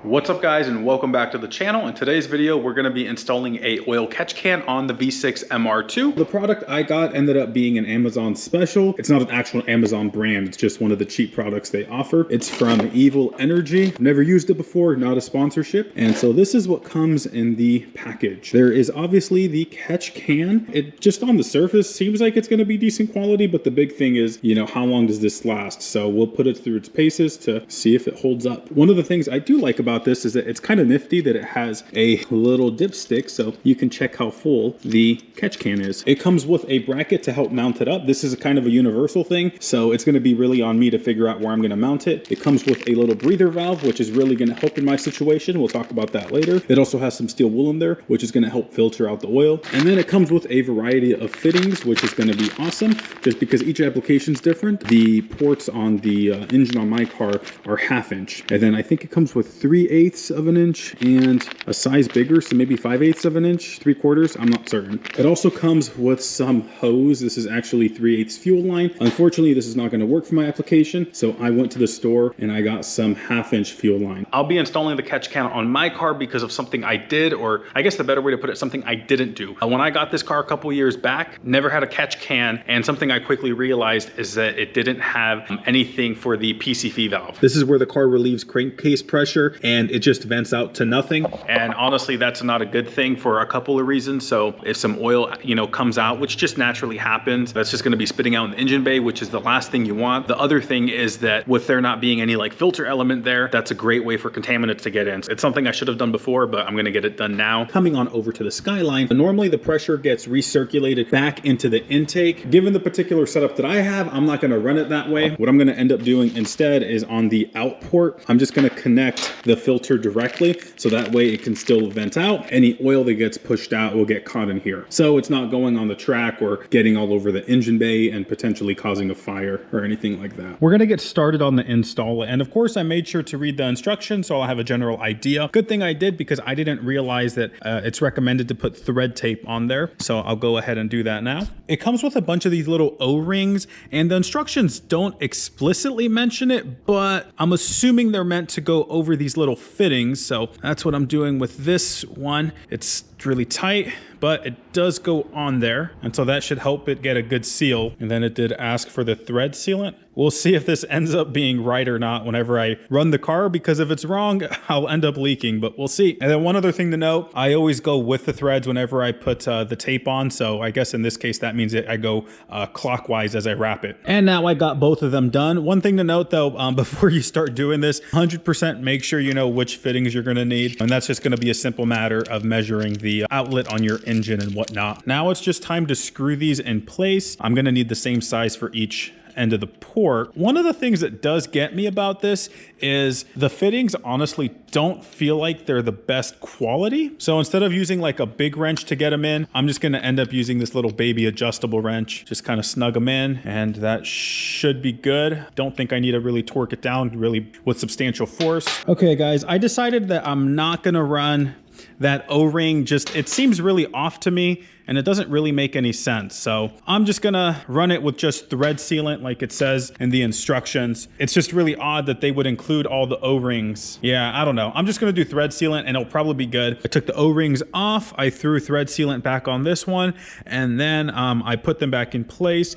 What's up guys, and welcome back to the channel. In today's video, we're gonna be installing a oil catch can on the V6 MR2. The product I got ended up being an Amazon special. It's not an actual Amazon brand, it's just one of the cheap products they offer. It's from Evil Energy. I've never used it before, not a sponsorship. And so this is what comes in the package. There is obviously the catch can. It just on the surface seems like it's gonna be decent quality, but the big thing is, you know, how long does this last? So we'll put it through its paces to see if it holds up. One of the things I do like about this is that it's kind of nifty that it has a little dipstick so you can check how full the catch can is. It comes with a bracket to help mount it up. This is a kind of a universal thing, so it's going to be really on me to figure out where I'm going to mount it. It comes with a little breather valve, which is really going to help in my situation. We'll talk about that later. It also has some steel wool in there, which is going to help filter out the oil. And then it comes with a variety of fittings, which is going to be awesome just because each application is different. The ports on the engine on my car are 1/2 inch, and then I think it comes with 3/8 of an inch and a size bigger, so maybe 5/8 of an inch, 3/4, I'm not certain. It also comes with some hose. This is actually 3/8 fuel line. Unfortunately, this is not going to work for my application, so I went to the store and I got some 1/2 inch fuel line. I'll be installing the catch can on my car because of something I did, or I guess the better way to put it, something I didn't do. When I got this car a couple years back, never had a catch can, and something I quickly realized is that it didn't have anything for the PCV valve. This is where the car relieves crankcase pressure, and it just vents out to nothing. And honestly, that's not a good thing for a couple of reasons. So if some oil, you know, comes out, which just naturally happens, that's just going to be spitting out in the engine bay, which is the last thing you want. The other thing is that with there not being any like filter element there, that's a great way for contaminants to get in. It's something I should have done before, but I'm going to get it done now. Coming on over to the Skyline, normally the pressure gets recirculated back into the intake. Given the particular setup that I have, I'm not going to run it that way. What I'm going to end up doing instead is on the out port, I'm just going to connect the filter directly, so that way it can still vent out. Any oil that gets pushed out will get caught in here, so it's not going on the track or getting all over the engine bay and potentially causing a fire or anything like that. We're gonna get started on the install, and of course I made sure to read the instructions so I'll have a general idea. Good thing I did, because I didn't realize that it's recommended to put thread tape on there, so I'll go ahead and do that now. It comes with a bunch of these little O-rings, and the instructions don't explicitly mention it, but I'm assuming they're meant to go over these little fittings, so that's what I'm doing with this one. It's really tight, but it does go on there, and so that should help it get a good seal. And then it did ask for the thread sealant. We'll see if this ends up being right or not whenever I run the car, because if it's wrong, I'll end up leaking, but we'll see. And then one other thing to note, I always go with the threads whenever I put the tape on, so I guess in this case that means that I go clockwise as I wrap it. And now I got both of them done. One thing to note though, before you start doing this, 100% make sure you know which fittings you're gonna need, and that's just gonna be a simple matter of measuring the outlet on your engine and whatnot. Now it's just time to screw these in place. I'm gonna need the same size for each end of the port. One of the things that does get me about this is the fittings honestly don't feel like they're the best quality. So instead of using like a big wrench to get them in, I'm just gonna end up using this little baby adjustable wrench. Just kind of snug them in, and that should be good. Don't think I need to really torque it down really with substantial force. Okay guys, I decided that I'm not gonna run that O-ring. Just, it seems really off to me, and it doesn't really make any sense. So I'm just gonna run it with just thread sealant like it says in the instructions. It's just really odd that they would include all the O-rings. Yeah, I don't know. I'm just gonna do thread sealant and it'll probably be good. I took the O-rings off, I threw thread sealant back on this one, and then I put them back in place.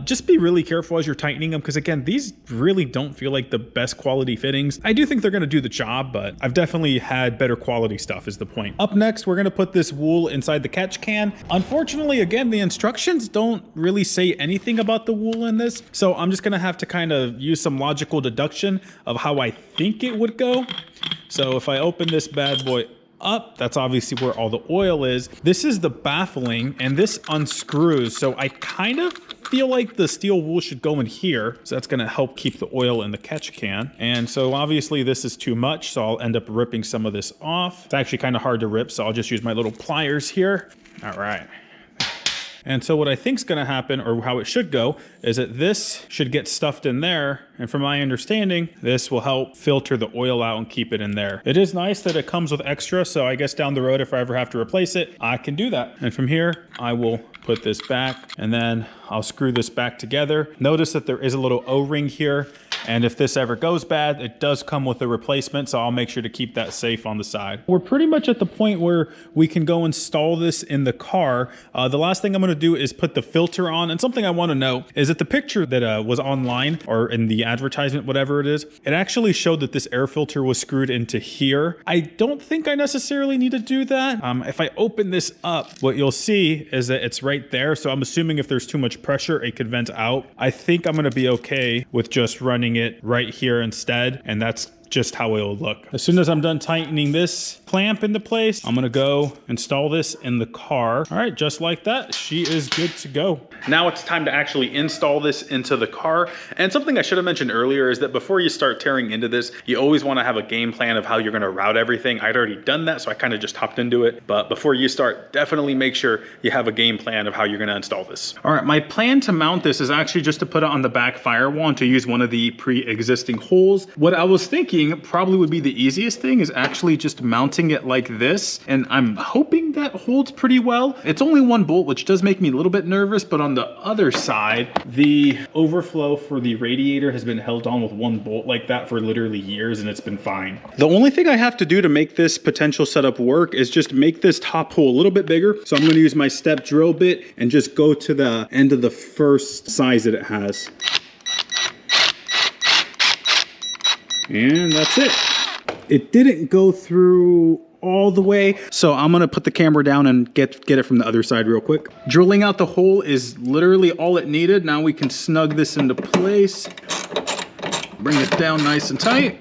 Just be really careful as you're tightening them, because again, these really don't feel like the best quality fittings. I do think they're gonna do the job, but I've definitely had better quality stuff is the point. Up next, we're gonna put this wool inside the catch can. Unfortunately, again, the instructions don't really say anything about the wool in this, so I'm just gonna have to kind of use some logical deduction of how I think it would go. So if I open this bad boy up, that's obviously where all the oil is. This is the baffling, and this unscrews, so I kind of feel like the steel wool should go in here, so that's gonna help keep the oil in the catch can. And so obviously this is too much, so I'll end up ripping some of this off. It's actually kind of hard to rip, so I'll just use my little pliers here. All right. And so what I think is going to happen, or how it should go, is that this should get stuffed in there. And from my understanding, this will help filter the oil out and keep it in there. It is nice that it comes with extra, so I guess down the road, if I ever have to replace it, I can do that. And from here, I will put this back, and then I'll screw this back together. Notice that there is a little O-ring here, and if this ever goes bad, it does come with a replacement, so I'll make sure to keep that safe on the side. We're pretty much at the point where we can go install this in the car. The last thing I'm gonna do is put the filter on, and something I wanna know is that the picture that was online, or in the advertisement, whatever it is, it actually showed that this air filter was screwed into here. I don't think I necessarily need to do that. If I open this up, what you'll see is that it's right there, so I'm assuming if there's too much pressure, it could vent out. I think I'm gonna be okay with just running it right here instead, and that's just how it'll look. As soon as I'm done tightening this clamp into place, I'm gonna go install this in the car. All right, just like that, she is good to go. Now it's time to actually install this into the car. And something I should have mentioned earlier is that before you start tearing into this, you always wanna have a game plan of how you're gonna route everything. I'd already done that, so I kind of just hopped into it. But before you start, definitely make sure you have a game plan of how you're gonna install this. All right, my plan to mount this is actually just to put it on the back firewall and to use one of the pre-existing holes. What I was thinking probably would be the easiest thing is actually just mounting it like this, and I'm hoping that holds pretty well. It's only one bolt, which does make me a little bit nervous, but on the other side, the overflow for the radiator has been held on with one bolt like that for literally years, and it's been fine. The only thing I have to do to make this potential setup work is just make this top hole a little bit bigger. So I'm going to use my step drill bit and just go to the end of the first size that it has. And that's it. It didn't go through all the way, so I'm gonna put the camera down and get it from the other side real quick. Drilling out the hole is literally all it needed. Now we can snug this into place. Bring it down nice and tight.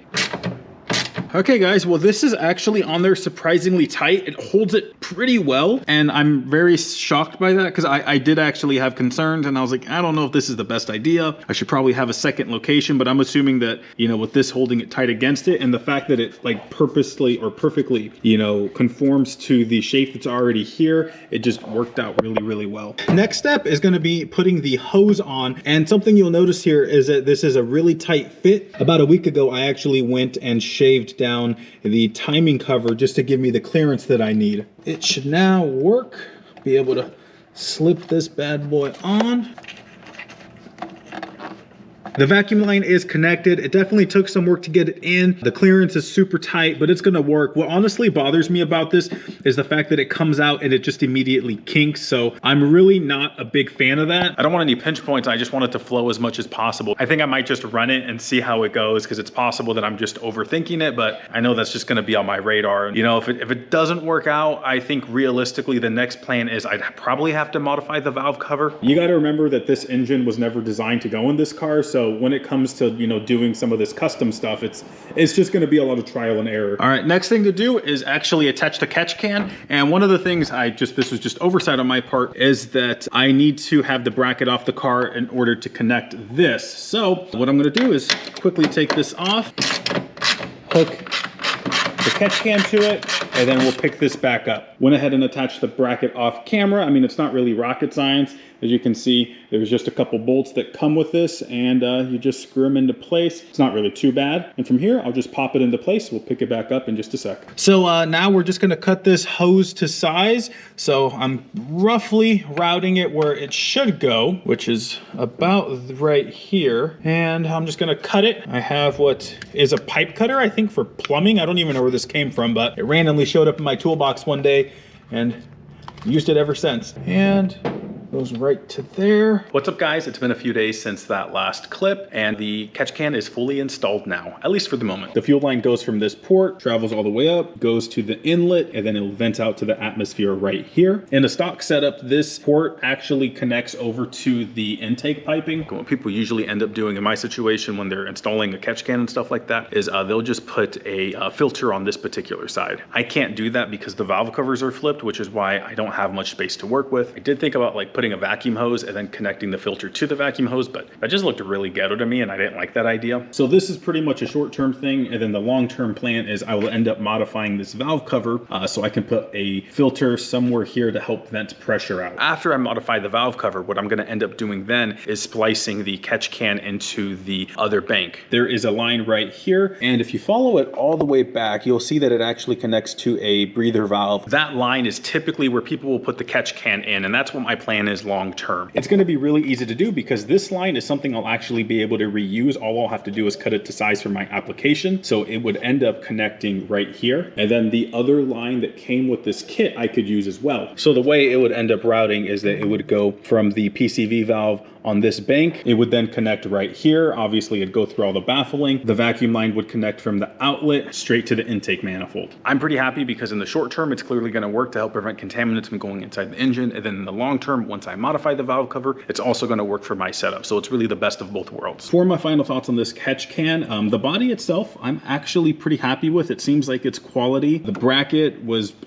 Okay guys, well this is actually on there surprisingly tight. It holds it pretty well, and I'm very shocked by that because I did actually have concerns, and I was like, I don't know if this is the best idea. I should probably have a second location, but I'm assuming that, you know, with this holding it tight against it and the fact that it like purposely or perfectly, you know, conforms to the shape that's already here, it just worked out really, really well. Next step is gonna be putting the hose on, and something you'll notice here is that this is a really tight fit. About a week ago, I actually went and shaved down the timing cover just to give me the clearance that I need. It should now work. Be able to slip this bad boy on. The vacuum line is connected. It definitely took some work to get it in. The clearance is super tight, but it's gonna work. What honestly bothers me about this is the fact that it comes out and it just immediately kinks. So I'm really not a big fan of that. I don't want any pinch points. I just want it to flow as much as possible. I think I might just run it and see how it goes, because it's possible that I'm just overthinking it, but I know that's just gonna be on my radar. You know, if it doesn't work out, I think realistically the next plan is I'd probably have to modify the valve cover. You gotta remember that this engine was never designed to go in this car, so when it comes to, you know, doing some of this custom stuff, it's just going to be a lot of trial and error. All right, next thing to do is actually attach the catch can. And one of the things this was just oversight on my part, is that I need to have the bracket off the car in order to connect this. So what I'm going to do is quickly take this off, hook the catch can to it, and then we'll pick this back up. Went ahead and attached the bracket off camera. I mean, it's not really rocket science. As you can see, there's just a couple bolts that come with this, and you just screw them into place. It's not really too bad. And from here, I'll just pop it into place. We'll pick it back up in just a sec. So now we're just gonna cut this hose to size. So I'm roughly routing it where it should go, which is about right here. And I'm just gonna cut it. I have what is a pipe cutter, I think, for plumbing. I don't even know where this came from, but it randomly showed up in my toolbox one day and used it ever since. And goes right to there. What's up guys? It's been a few days since that last clip, and the catch can is fully installed now, at least for the moment. The fuel line goes from this port, travels all the way up, goes to the inlet, and then it'll vent out to the atmosphere right here. In a stock setup, this port actually connects over to the intake piping. What people usually end up doing in my situation when they're installing a catch can and stuff like that is they'll just put a filter on this particular side. I can't do that because the valve covers are flipped, which is why I don't have much space to work with. I did think about like putting a vacuum hose and then connecting the filter to the vacuum hose, but that just looked really ghetto to me and I didn't like that idea. So this is pretty much a short-term thing, and then the long-term plan is I will end up modifying this valve cover so I can put a filter somewhere here to help vent pressure out. After I modify the valve cover, what I'm gonna end up doing then is splicing the catch can into the other bank. There is a line right here, and if you follow it all the way back, you'll see that it actually connects to a breather valve. That line is typically where people will put the catch can in, and that's what my plan is long term. It's going to be really easy to do because this line is something I'll actually be able to reuse. All I'll have to do is cut it to size for my application. So it would end up connecting right here. And then the other line that came with this kit I could use as well. So the way it would end up routing is that it would go from the PCV valve on this bank. It would then connect right here. Obviously it'd go through all the baffling. The vacuum line would connect from the outlet straight to the intake manifold. I'm pretty happy because in the short term, it's clearly gonna work to help prevent contaminants from going inside the engine. And then in the long term, once I modify the valve cover, it's also gonna work for my setup. So it's really the best of both worlds. For my final thoughts on this catch can, the body itself, I'm actually pretty happy with. It seems like it's quality. The bracket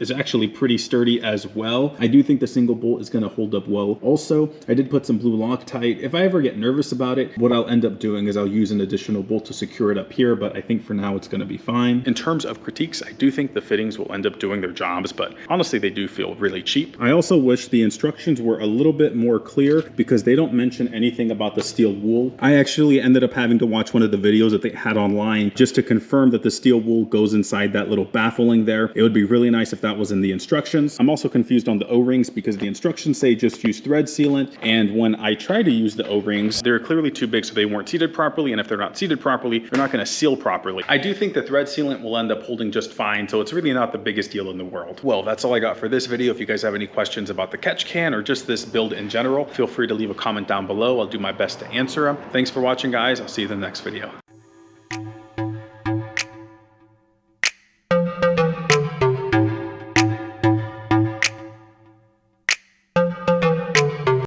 is actually pretty sturdy as well. I do think the single bolt is gonna hold up well. Also, I did put some blue Loctite. If I ever get nervous about it, what I'll end up doing is I'll use an additional bolt to secure it up here, but I think for now it's gonna be fine. In terms of critiques, I do think the fittings will end up doing their jobs, but honestly, they do feel really cheap. I also wish the instructions were a little bit more clear because they don't mention anything about the steel wool. I actually ended up having to watch one of the videos that they had online just to confirm that the steel wool goes inside that little baffling there. It would be really nice if that was in the instructions. I'm also confused on the O-rings because the instructions say just use thread sealant, and when I try to use the O-rings, they're clearly too big, so they weren't seated properly, and if they're not seated properly, they're not going to seal properly. I do think the thread sealant will end up holding just fine, so it's really not the biggest deal in the world. Well, that's all I got for this video. If you guys have any questions about the catch can or just this build in general, feel free to leave a comment down below. I'll do my best to answer them. Thanks for watching, guys. I'll see you in the next video.